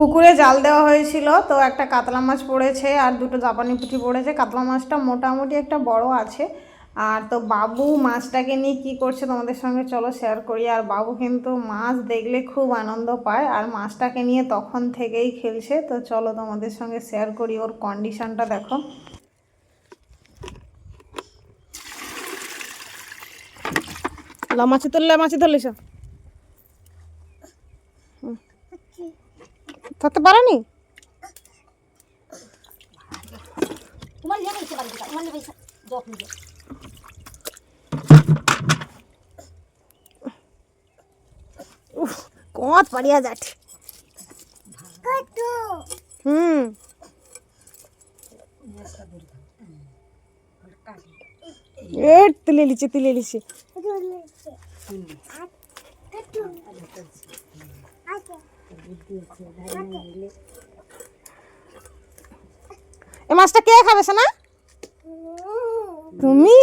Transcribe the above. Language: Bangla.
পুকুরে জাল দেওয়া হয়েছিল, তো একটা কাতলা মাছ পড়েছে আর দুটো জাপানি পুঁটি পড়েছে। কাতলা মাছটা মোটামুটি একটা বড় আছে। আর তো বাবু মাছটাকে নিয়ে কী করছে তোমাদের সঙ্গে চলো শেয়ার করি। আর বাবু কিন্তু মাছ দেখলে খুব আনন্দ পায় আর মাছটাকে নিয়ে তখন থেকেই খেলছে। তো চলো তোমাদের সঙ্গে শেয়ার করি, ওর কন্ডিশনটা দেখো। মাছি ধরলিস ধরতে পারেনি। কত পারিয়া যাচ্ছে। তুলে লিছে এই মাছটা কে খাবে না তুমি?